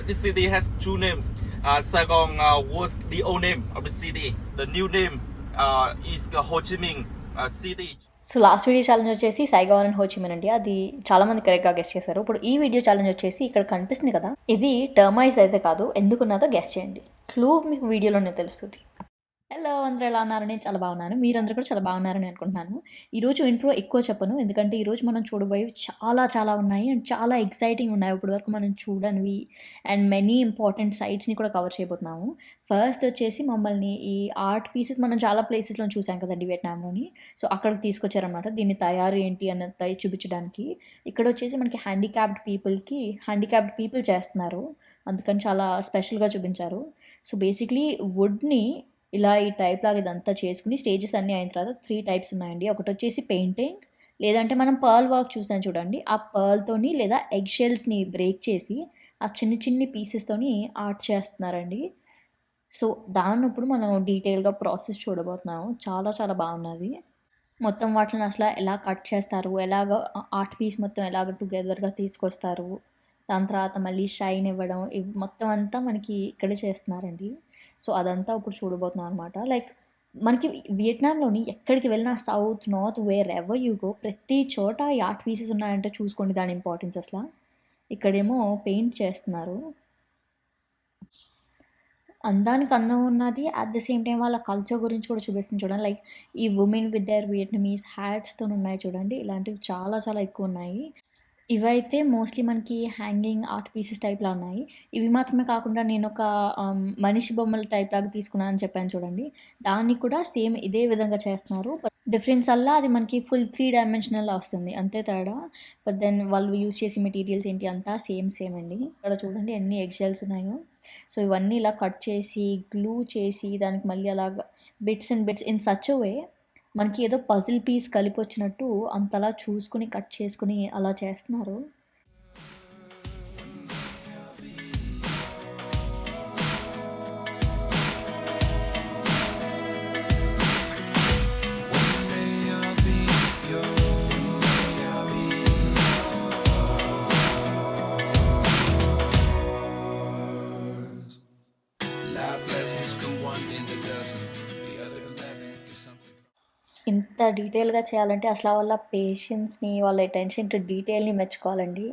This city has two names. Saigon was the old name of the city. The new name is Ho Chi Minh City. So last video challenge వచ్చేసి Saigon and Ho Chi Minh అండి. అది చాలామంది కరెక్ట్గా guest చేశారు. ఇప్పుడు ఈ video challenge వచ్చేసి ఇక్కడ కనిపిస్తుంది కదా, ఇది టర్మైజ్ అయితే కాదు, ఎందుకున్నదో గెస్ట్ చేయండి. క్లూ మీకు వీడియోలోనే తెలుస్తుంది. హలో, అందరూ ఎలా ఉన్నారు? నేను చాలా బాగున్నాను, మీరందరూ కూడా చాలా బాగున్నారని అనుకుంటున్నాను. ఈరోజు ఇంట్రో ఎక్కువ చెప్పను, ఎందుకంటే ఈరోజు మనం చూడబోయేవి చాలా ఉన్నాయి అండ్ చాలా ఎక్సైటింగ్ ఉన్నాయి. ఇప్పటి వరకు మనం చూడనివి అండ్ మెనీ ఇంపార్టెంట్ సైట్స్ని కూడా కవర్ చేయబోతున్నాము. ఫస్ట్ వచ్చేసి మమ్మల్ని ఈ ఆర్ట్ పీసెస్ మనం చాలా ప్లేసెస్లో చూసాం కదండి వియట్నాంలోని. సో అక్కడికి తీసుకొచ్చారనమాట దీన్ని తయారు ఏంటి అన్నది చూపించడానికి. ఇక్కడ వచ్చేసి మనకి హ్యాండిక్యాప్డ్ పీపుల్ చేస్తున్నారు, అందుకని చాలా స్పెషల్గా చూపించారు. సో బేసిక్లీ వుడ్ని ఇలా ఈ టైప్ లాగా ఇదంతా చేసుకుని స్టేజెస్ అన్నీ అయిన తర్వాత 3 టైప్స్ ఉన్నాయండి. ఒకటి వచ్చేసి పెయింటింగ్, లేదంటే మనం పర్ల్ వర్క్ చూసాం చూడండి, ఆ పర్ల్తోని లేదా ఎగ్ షెల్స్ని బ్రేక్ చేసి ఆ చిన్ని పీసెస్తోని ఆర్ట్ చేస్తున్నారండి. సో దాన్ని ఇప్పుడు మనం డీటెయిల్గా ప్రాసెస్ చూడబోతున్నాము. చాలా బాగున్నది. మొత్తం వాటిని అసలు ఎలా కట్ చేస్తారు, ఎలాగ ఆర్ట్ పీస్ మొత్తం ఎలాగ టుగెదర్గా తీసుకొస్తారు, దాని తర్వాత మళ్ళీ షైన్ ఇవ్వడం, ఇవి మొత్తం అంతా మనకి ఇక్కడే చేస్తున్నారండి. సో అదంతా ఇప్పుడు చూడబోతున్నాం అనమాట. లైక్ మనకి వియట్నాంలోని ఎక్కడికి వెళ్ళినా south, north, wear ever you go, ప్రతి చోట ఈ ఆర్ట్ పీసెస్ ఉన్నాయంటే చూసుకోండి దాని ఇంపార్టెన్స్ అసలు. ఇక్కడేమో పెయింట్ చేస్తున్నారు, అందానికి అందం ఉన్నది, అట్ ద సేమ్ టైం వాళ్ళ కల్చర్ గురించి కూడా చూపిస్తుంది చూడండి. లైక్ ఈ ఉమెన్ విత్ దేర్ వియట్నమీస్ హ్యాట్స్తో ఉన్నాయి చూడండి, ఇలాంటివి చాలా ఎక్కువ ఉన్నాయి. ఇవైతే మోస్ట్లీ మనకి హ్యాంగింగ్ ఆర్ట్ పీసెస్ టైప్‌లా ఉన్నాయి. ఇవి మాత్రమే కాకుండా నేనొక మనిషి బొమ్మల టైప్ లాగా తీసుకున్నానని చెప్పాను చూడండి, దాన్ని కూడా సేమ్ ఇదే విధంగా చేస్తున్నారు. బట్ డిఫరెన్స్ అల్లా అది మనకి ఫుల్ 3 డైమెన్షనల్‌లా వస్తుంది, అంతే తేడా. బట్ దెన్ వాళ్ళు యూజ్ చేసే మెటీరియల్స్ ఏంటి అంతా సేమ్ అండి. ఇక్కడ చూడండి ఎన్ని ఎగ్ షెల్స్ ఉన్నాయో. సో ఇవన్నీ ఇలా కట్ చేసి, గ్లూ చేసి, దానికి మళ్ళీ అలాగా బిట్స్ ఇన్ సచ్ ఎ వే మనకి ఏదో పజిల్ పీస్ కలిపొచ్చినట్టు అంతలా చూసుకుని, కట్ చేసుకుని అలా చేస్తున్నారు. ఇంత డీటెయిల్‌గా చేయాలంటే అసలు వాళ్ళ పేషెన్స్‌ని, వాళ్ళ అటెన్షన్ టు డీటెయిల్‌ని మెచ్చుకోవాలండి.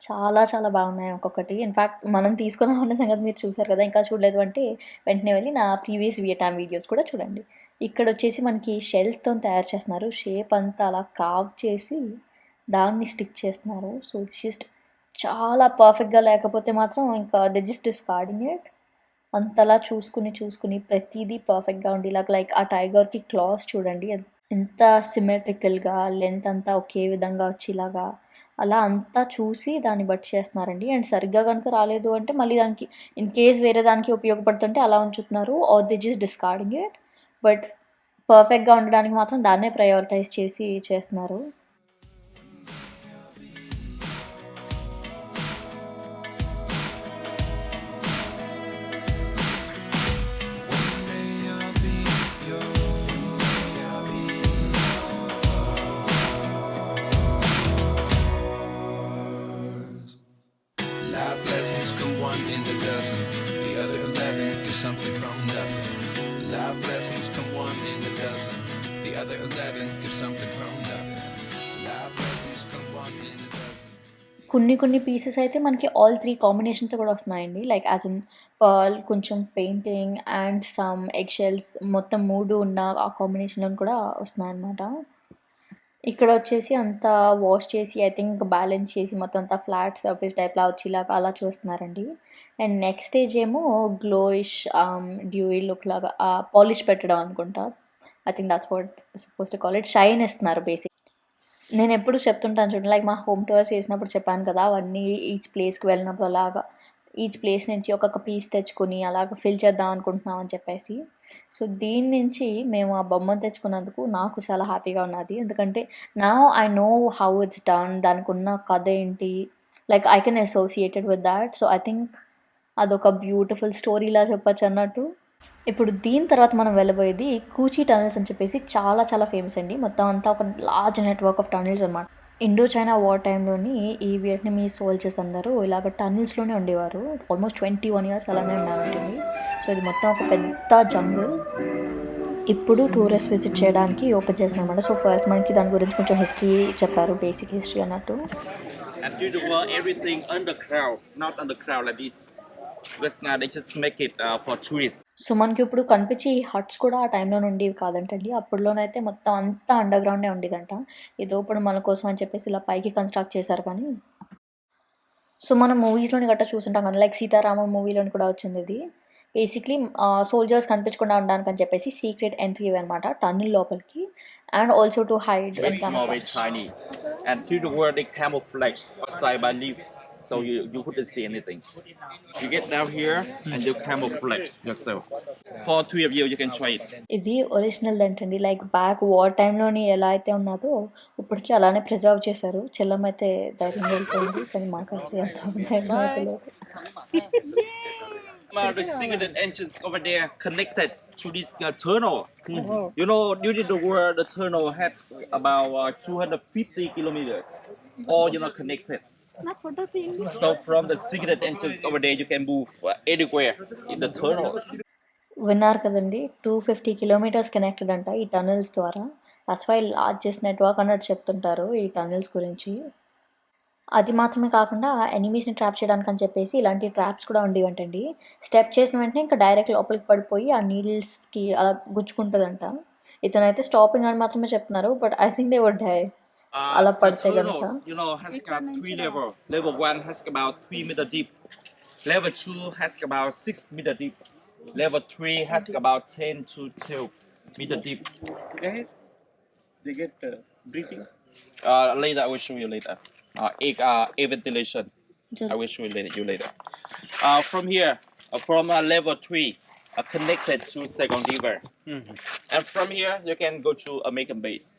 చాలా బాగున్నాయి ఒక్కొక్కటి. ఇన్‌ఫాక్ట్ మనం తీసుకున్నామన్న సంగతి మీరు చూసారు కదా! ఇంకా చూడలేదు అంటే వెంటనే వెళ్ళి నా ప్రీవియస్ వియట్నాం వీడియోస్ కూడా చూడండి. ఇక్కడొచ్చేసి మనకి షెల్స్‌తోని తయారు చేస్తున్నారు. షేప్ అంతా అలా కార్వ్ చేసి దాన్ని స్టిక్ చేస్తున్నారు. సో ఇట్స్ జస్ట్ చాలా పర్ఫెక్ట్‌గా లేకపోతే మాత్రం ఇంకా దే జస్ట్ డిస్కార్డింగ్ ఇట్. అంతలా చూసుకుని ప్రతీదీ పర్ఫెక్ట్‌గా ఉండేలాగా, లైక్ ఆ టైగర్‌కి క్లాస్ చూడండి ఎంత సిమెట్రికల్‌గా, లెంత్ అంతా ఒకే విధంగా వచ్చేలాగా అలా అంతా చూసి దాన్ని బట్టి చేస్తున్నారండి. అండ్ సరిగ్గా గనుక రాలేదు అంటే మళ్ళీ దానికి ఇన్ కేస్ వేరే దానికి ఉపయోగపడుతుంటే అలా ఉంచుతున్నారు, or they just discarding it. But పర్ఫెక్ట్‌గా ఉండడానికి మాత్రం దాన్నే ప్రయారిటైజ్ చేసి చేస్తున్నారు. Life lessons come one in a dozen. The other 11 get something from nothing. Life lessons come one in a dozen. The other 11 get something from nothing. Life lessons come one in a dozen. కొన్ని pieces అయితే మనకి all 3 కాంబినేషన్‌తో కూడా వస్తున్నాయండి. Like as in pearl, కొంచెం painting and some egg shells, మొత్తం 3 ఉన్న ఆ కాంబినేషన్‌లోని కూడా వస్తున్నాయన్నమాట. ఇక్కడ వచ్చేసి అంతా వాష్ చేసి ఐ థింక్ బ్యాలెన్స్ చేసి మొత్తం అంతా ఫ్లాట్ సర్ఫేస్ టైప్‌లా వచ్చేలాగా అలా చూస్తున్నారండి. అండ్ నెక్స్ట్ స్టేజ్ ఏమో గ్లోయిష్ డ్యూయి లుక్ లాగా పాలిష్ పెట్టడం అనుకుంటా. I think that's what suppose to call it. Shine ఇస్తున్నారు బేసిక్. నేనెప్పుడు చెప్తుంటాను చూడండి, లైక్ మా హోమ్ టూర్స్ చేసినప్పుడు చెప్పాను కదా, అవన్నీ ఈచ్ ప్లేస్‌కి వెళ్ళినప్పుడు అలాగా ఈచ్ ప్లేస్ నుంచి ఒక్కొక్క పీస్ తెచ్చుకొని అలాగ ఫిల్ చేద్దాం అనుకుంటున్నాం అని చెప్పేసి. సో దీని నుంచి మేము ఆ బొమ్మను తెచ్చుకున్నందుకు నాకు చాలా హ్యాపీగా ఉన్నది. ఎందుకంటే now I know how it's done, దానికున్న కథ ఏంటి, like I can associated with that. So I think అదొక బ్యూటిఫుల్ స్టోరీలా చెప్పొచ్చు అన్నట్టు. ఇప్పుడు దీని తర్వాత మనం వెళ్ళబోయేది కూచి టనెల్స్ అని చెప్పేసి చాలా ఫేమస్ అండి. మొత్తం అంతా ఒక లార్జ్ నెట్వర్క్ ఆఫ్ టనెల్స్ అనమాట. ఇండో చైనా వార్ టైంలోని ఈ వియట్నమీస్ సోల్జర్స్ అందరూ ఇలాగ టన్నల్స్లోనే ఉండేవారు. ఆల్మోస్ట్ 21 ఇయర్స్ అలానే ఉన్నారంటండి. సో ఇది మొత్తం ఒక పెద్ద జంగుల్. ఇప్పుడు టూరిస్ట్ విజిట్ చేయడానికి ఓపెన్ చేశారనమాట. సో ఫస్ట్ మనకి దాని గురించి కొంచెం హిస్టరీ చెప్పారు, బేసిక్ హిస్టరీ అన్నట్టు. And due to world, everything underground, not underground like this. Because now they just make it for tourists. So మనకి ఇప్పుడు కనిపించి ఈ హట్స్ కూడా ఆ టైంలో ఉండేవి కాదంటండి. అప్పుడులోనైతే మొత్తం అంతా అండర్‌గ్రౌండే ఉండేదంట. ఏదో ఇప్పుడు మన కోసం అని చెప్పేసి ఇలా పైకి కన్‌స్ట్రక్ట్ చేశారు కానీ. సో మనం మూవీస్‌లోని గట్టా చూసుంటాం కదా! లైక్ 'సీతారామం' మూవీలోని కూడా వచ్చింది ఇది. బేసిక్‌లీ సోల్జర్స్ కనిపించకుండా ఉండడానికని చెప్పేసి సీక్రెట్ ఎంట్రీ ఇవి అనమాట టన్నెల్ లోపలికి. And also to hide Very small, very tiny. And due to world, they camouflage outside by leaf. So you couldn't see anything. You get down here and you camouflage yourself. For 3 of you, you can try it. ఇది original అంటండి. Like back war టైంలోని ఎలా అయితే ఉన్నదో ఇప్పటికీ అలానే preserve చేశారు. చెల్లమ్మ అయితే ధైర్యంగా వెళ్ళిపోయింది. కానీ మాకైతే ఎంత ధైర్యం అయితే లేదు. The secret entrance over there connected to this tunnel. You know, during the war, the tunnel had about 250 kilometers, all connected. So from the secret entrance over there, you can move anywhere in the tunnels. విన్నారు కదండి, 250 kilometres connected అంట ఈ tunnels ద్వారా. That's why largest network అన్నట్టు చెప్తుంటారు ఈ tunnels గురించి. అది మాత్రమే కాకుండా ఎనిమీస్ని ట్రాప్ చేయడానికి అని చెప్పేసి ఇలాంటి ట్రాప్స్ కూడా ఉండేవంటండి. స్టెప్ చేసిన వెంటనే ఇంకా డైరెక్ట్ లోపలికి పడిపోయి ఆ నీడిల్స్కి అలా గుచ్చుకుంటుందంట. ఇతనైతే స్టాపింగ్ అని మాత్రమే చెప్తున్నారు, but I think they would die అలా The పడితే కనుక. tunnels, has got 3 levels. Level 1 has about 3 meter deep. Level 2 has about 6 meter deep. Level 3 has about 10 to 12 meter deep. They get breathing. Later, I will show you later. Air ventilation. I will show you later. From here, from level 3, connected to Saigon River. And from here, you can go to American base.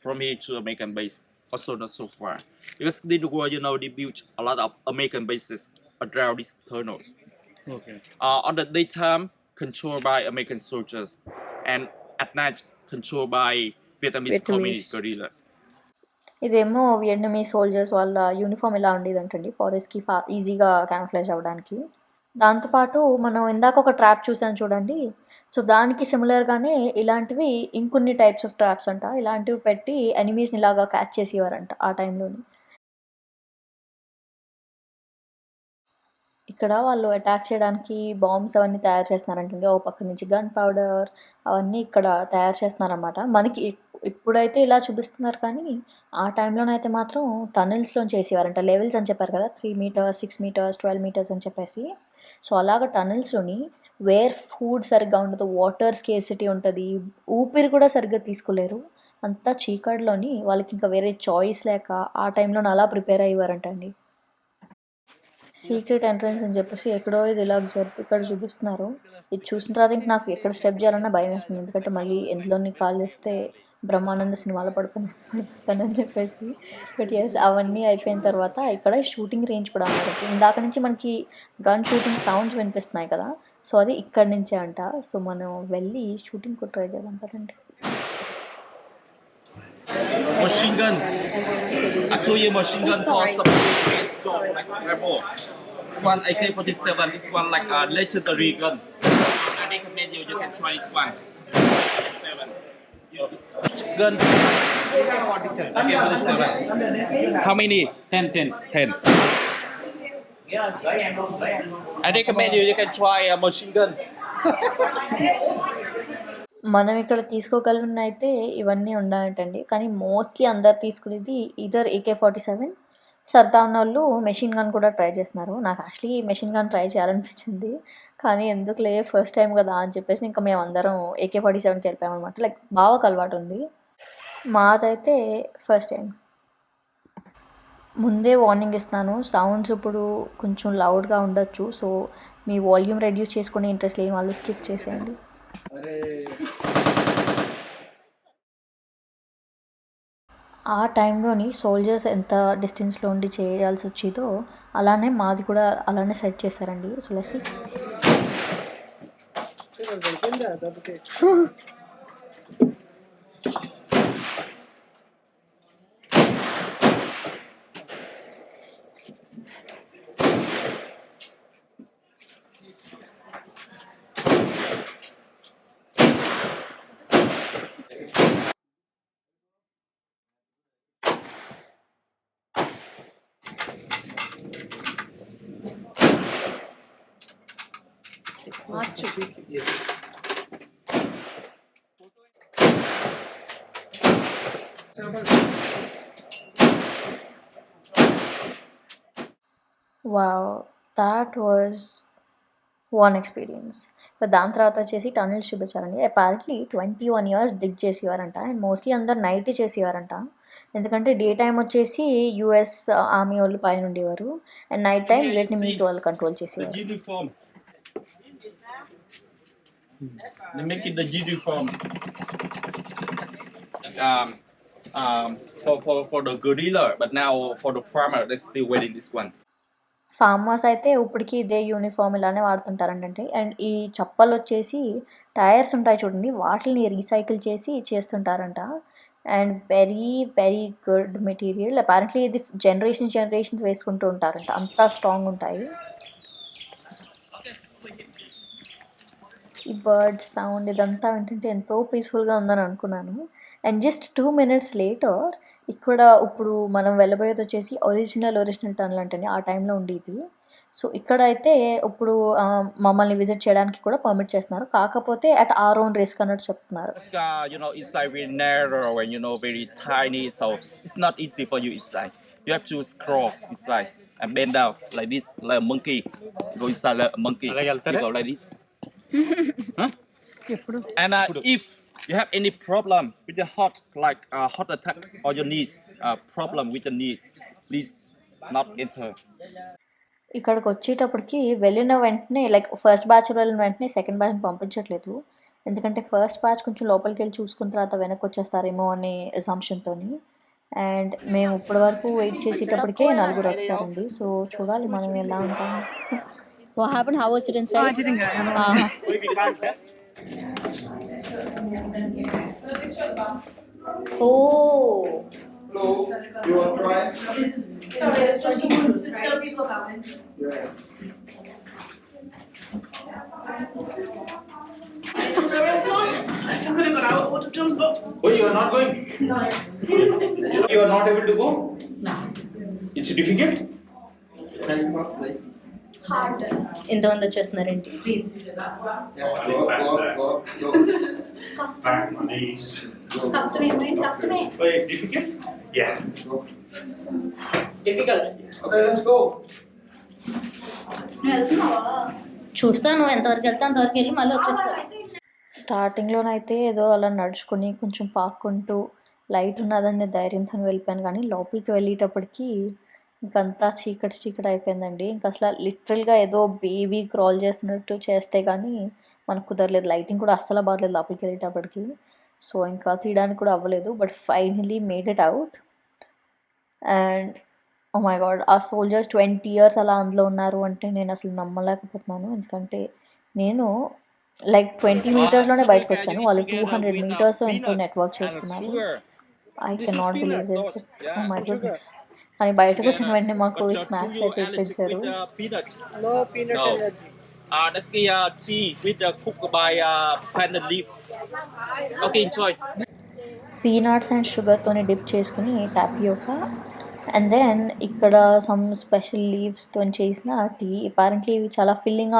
From here to American base, also not so far. Because they do, they built a lot of American bases around these tunnels. Okay. On the daytime, controlled by American soldiers, and at night, controlled by Vietnamese communist guerrillas. ఇదేమో వియట్నమీ soldiers వాళ్ళ uniform ఇలా ఉండేదంటండి, ఫారెస్ట్కి ఈజీగా క్యామఫ్లేజ్ అవ్వడానికి. దాంతోపాటు మనం ఇందాక ఒక trap చూసాం చూడండి, సో దానికి సిమిలర్గానే ఇలాంటివి ఇంకొన్ని టైప్స్ ఆఫ్ ట్రాప్స్ అంట. ఇలాంటివి పెట్టి ఎనిమీస్ని ఇలాగా క్యాచ్ చేసేవారంట ఆ టైంలోని. ఇక్కడ వాళ్ళు అటాక్ చేయడానికి బాంబ్స్ అవన్నీ తయారు చేస్తున్నారంటండి. ఒక పక్క నుంచి గన్ పౌడర్ అవన్నీ ఇక్కడ తయారు చేస్తున్నారన్నమాట. మనకి ఇప్పుడైతే ఇలా చూపిస్తున్నారు కానీ ఆ టైంలోనైతే మాత్రం టనెల్స్లోంచి చేసేవారంట. లెవెల్స్ అని చెప్పారు కదా, 3 మీటర్స్, 6 మీటర్స్, 12 మీటర్స్ అని చెప్పేసి. సో అలాగ టనెల్స్లోని వేర్ ఫుడ్ సరిగ్గా ఉండదు, వాటర్ స్కేర్సిటీ ఉంటుంది, ఊపిరి కూడా సరిగ్గా తీసుకోలేరు. అంతా చీకటిలోని వాళ్ళకి ఇంకా వేరే చాయిస్ లేక ఆ టైంలోనే అలా ప్రిపేర్ అయ్యేవారంటండి. సీక్రెట్ ఎంట్రన్స్ అని చెప్పేసి ఎక్కడో ఇది ఇలా జరిపి ఇక్కడ చూపిస్తున్నారు. ఇది చూసిన తర్వాత ఇంక నాకు ఎక్కడ స్టెప్ చేయాలన్నా భయం వేస్తుంది. ఎందుకంటే మళ్ళీ ఎందులోని కాల్ చేస్తే బ్రహ్మానంద సినిమాలో పడుతానని చెప్పేసి. బట్ ఎస్, అవన్నీ అయిపోయిన తర్వాత ఇక్కడ షూటింగ్ రేంజ్ కూడా ఉన్నారు. ఇందాక నుంచి మనకి గన్ షూటింగ్ సౌండ్స్ వినిపిస్తున్నాయి కదా, సో అది ఇక్కడి నుంచే అంట. సో మనం వెళ్ళి షూటింగ్ కూడా ట్రై చేద్దాం కదండి. Machine gun. I told you machine gun for some like careful. This one AK-47. This one like a legendary gun. I recommend you can try this one. AK-47. Gun. AK-47. How many? 10. 10. I recommend you can try a machine gun. మనం ఇక్కడ తీసుకోగలిగిన అయితే ఇవన్నీ ఉన్నాయంటండి. కానీ mostly అందరు తీసుకునేది either AK-47. సరదా ఉన్న వాళ్ళు మెషిన్ గన్ కూడా ట్రై చేస్తున్నారు. నాకు యాక్చువల్లీ మెషిన్ గన్ ట్రై చేయాలనిపించింది, కానీ ఎందుకులే ఫస్ట్ టైం కదా అని చెప్పేసి ఇంకా మేము అందరం AK-47కి వెళ్ళిపోయామన్నమాట. లైక్ బావకు అలవాటు ఉంది, మాదైతే ఫస్ట్ టైం. ముందే వార్నింగ్ ఇస్తున్నాను, సౌండ్స్ ఇప్పుడు కొంచెం లౌడ్గా ఉండొచ్చు. సో మీ వాల్యూమ్ రెడ్యూస్ చేసుకునే ఇంట్రెస్ట్ లేని వాళ్ళు స్కిప్ చేసేయండి. ఆ టైంలోని సోల్జర్స్ ఎంత డిస్టెన్స్లో ఉండి చేయాల్సి వచ్చేదో అలానే మాది కూడా అలానే సెట్ చేశారండి. So let's see. Yes. Wow! That was one experience. దాని తర్వాత వచ్చేసి టన్నెల్స్ చూపించారండి. అపారెంట్‌లీ 21 ఇయర్స్ డిగ్ చేసేవారంట. అండ్ మోస్ట్‌లీ అందరూ నైటే చేసేవారంట. ఎందుకంటే డే టైమ్ వచ్చేసి యూఎస్ ఆర్మీ వాళ్ళు పైన ఉండేవారు. And night time Here you Vietnamese see వాళ్ళు కంట్రోల్ the చేసేవారు. uniform. They make it the uniform. Um, for the gorilla, but now for the farmer, they're still wearing this one. Farmers అయితే ఇప్పటికి ఇదే uniform ఇలానే వాడుతుంటారంటండి. And ఈ చప్పలొచ్చేసి tyres ఉంటాయి చూడండి, వాటిని రీసైకిల్ చేసి చేస్తుంటారంట. And very, very good material. Apparently ఇది జనరేషన్స్ వేసుకుంటూ ఉంటారంట. అంత స్ట్రాంగ్ ఉంటాయి. ఈ బర్డ్ సౌండ్ ఇదంతా వింటుంటే ఎంతో పీస్‌ఫుల్‌గా ఉందని అనుకున్నాను. అండ్ జస్ట్ 2 మినిట్స్ లేటర్ ఇక్కడ ఇప్పుడు మనం వెళ్ళబోయేది వచ్చేసి ఒరిజినల్ టనల్ అంటండి. ఆ టైంలో ఉండేది. సో ఇక్కడైతే ఇప్పుడు మమ్మల్ని విజిట్ చేయడానికి కూడా పర్మిట్ చేస్తున్నారు. కాకపోతే అట్ our own risk అన్నట్టు చెప్తున్నారు. It's like very narrow and very tiny, so it's not easy for you inside. You have to scroll inside and bend down like this, like a monkey. You go inside like a monkey. You go like this. Huh? And if you have any problem with your heart, like heart attack or your knees, problem with your knees, please not enter. ఇక్కడికి వచ్చేటప్పటికి వెళ్ళిన వెంటనే like first batch వెళ్ళిన వెంటనే second బ్యాచ్‌ని పంపించట్లేదు. ఎందుకంటే first batch కొంచెం లోపలికెళ్ళి చూసుకున్న తర్వాత వెనక్కి వచ్చేస్తారేమో అనే అసంప్షన్‌తోని. అండ్ మేము ఇప్పటి వరకు వెయిట్ చేసేటప్పటికే నలుగురు వచ్చారండి. సో చూడాలి మనం ఎలా ఉంటామో. What happened? How was it inside? Oh. Hello, you want to try? Sorry, it's just still people coming. Yeah. Sorry, I could have got out, I would have done, but Oh, you are not going? no. You are not able to go? No. It's difficult? Like, Hard. ఇంతమంది వచ్చేస్తున్నారేంటి? Please. yeah, go. Custom. Custom main, custom main. Oh, it's difficult? Yeah. Go. Difficult. Okay, let's go. నువ్వు వెళ్తున్నావా? చూస్తాను ఎంతవరకు వెళ్తే అంతవరకు వెళ్ళి మళ్ళీ వచ్చేస్తాను. స్టార్టింగ్లోనైతే ఏదో అలా నడుచుకుని కొంచెం పాక్కుంటూ లైట్ ఉన్నదనే ధైర్యంతో వెళ్ళిపోయాను. కానీ లోపలికి వెళ్ళేటప్పటికి ఇంకంతా చీకటి అయిపోయిందండి. ఇంకా అసలు లిటరల్గా ఏదో బేబీ క్రాల్ చేస్తున్నట్టు చేస్తే కానీ మనకు కుదరలేదు. లైటింగ్ కూడా అస్సలు బాగలేదు లోపలికి వెళ్ళేటప్పటికి. సో ఇంకా తీయడానికి కూడా అవ్వలేదు. But finally made it out. And oh my god, ఆ సోల్జర్స్ 20 ఇయర్స్ అలా అందులో ఉన్నారు అంటే నేను అసలు నమ్మలేకపోతున్నాను. ఎందుకంటే నేను లైక్ 20 మీటర్స్లోనే బయటకు వచ్చాను. వాళ్ళు 200 మీటర్స్ ఎంతో నెట్వర్క్ చేసుకున్నారు. I cannot believe this. Oh my goodness. కానీ బయటకు వచ్చిన వెంటనే మాకు ఈ స్నాక్స్ అయితే ఇప్పించారు. No peanut allergy. That's the tea with cooked by pandan leaf. Okay, enjoy. Peanuts and షుగర్తోని డిప్ చేసుకుని టాపియోకా అండ్ దెన్ ఇక్కడ సమ్ స్పెషల్ లీవ్స్తో చేసిన టీ. అపారెంట్లీ ఇవి చాలా ఫిల్లింగ్గా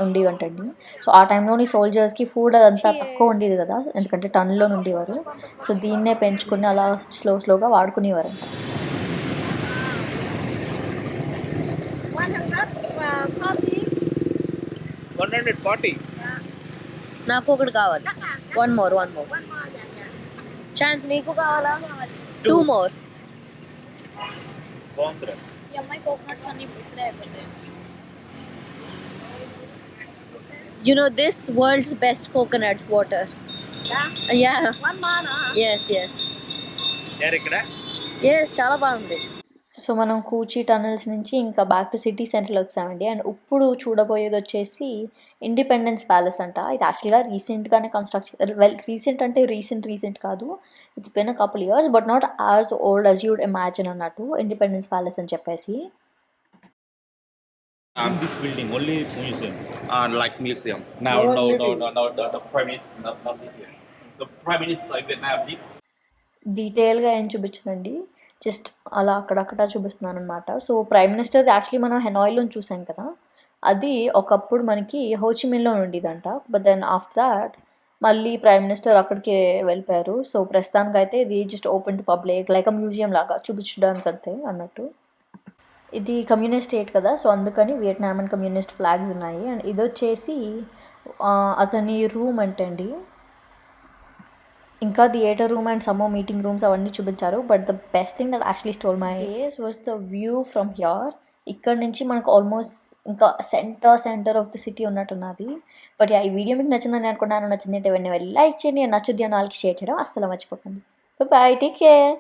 ఉండేవంటండి. సో ఆ టైంలోని సోల్జర్స్కి ఫుడ్ అదంతా తక్కువ ఉండేది కదా, ఎందుకంటే టన్లో ఉండేవారు. సో దీన్నే పెంచుకుని అలా స్లోగా వాడుకునేవారంట. 140. నాకు ఒకటి కావాలి. One more chance. నీకు కావాలా? 2 more. ఈ అమ్మాయి కోకోనట్స్ అన్ని ఇప్పుడే అయిపోతాయి. You know this world's best coconut water. Yeah. One mana. Yes. ఇక్కడ Yes, చాలా బాగుంది. సో మనం కూచి టనల్స్ నుంచి ఇంకా బ్యాక్ టు సిటీ సెంటర్లో వచ్చామండి. అండ్ ఇప్పుడు చూడబోయేది వచ్చేసి ఇండిపెండెన్స్ ప్యాలెస్ అంట. ఇది యాక్చువల్గా రీసెంట్గానే కన్స్ట్రక్ట్ రీసెంట్ అంటే రీసెంట్ కాదు. It's been a couple years but not as old as యూడ్ imagine అన్నట్టు ఇండిపెండెన్స్ ప్యాలెస్ అని చెప్పేసి. This building, only museum. Like museum. No, the prime minister, not here. The prime minister of Vietnam. డీటెయిల్గా ఏం చూపించనండి, just అలా అక్కడక్కడ చూపిస్తున్నాను అనమాట. So prime minister actually మనం హెనాయిలో చూసాం కదా, అది ఒకప్పుడు మనకి హోచిమిన్లో ఉండేదంట. బట్ దెన్ ఆఫ్టర్ దాట్ మళ్ళీ ప్రైమ్ మినిస్టర్ అక్కడికే వెళ్ళిపోయారు. సో ప్రస్తుతానికైతే ఇది just open to public like museum లాగా చూపించడానికి అంతే అన్నట్టు. ఇది కమ్యూనిస్ట్ స్టేట్ కదా, సో అందుకని వియట్నాం అండ్ కమ్యూనిస్ట్ ఫ్లాగ్స్ ఉన్నాయి. అండ్ ఇది వచ్చేసి అతని రూమ్ అంటండి. ఇంకా theatre room and some meeting rooms అవన్నీ చూపించారు. But the best thing that actually stole my face was the view from here. ఇక్కడ నుంచి మనకు ఆల్మోస్ట్ ఇంకా సెంటర్ ఆఫ్ ది సిటీ ఉన్నట్టున్నది. బట్ ఈ వీడియో మీకు నచ్చిందని అనుకున్నాను. నచ్చింది అంటే వెంటనే వెళ్ళి లైక్ చేయండి. నచ్చుద్ది అని వాళ్ళకి షేర్ చేయడం అస్సలు మర్చిపోకండి. Bye, take care.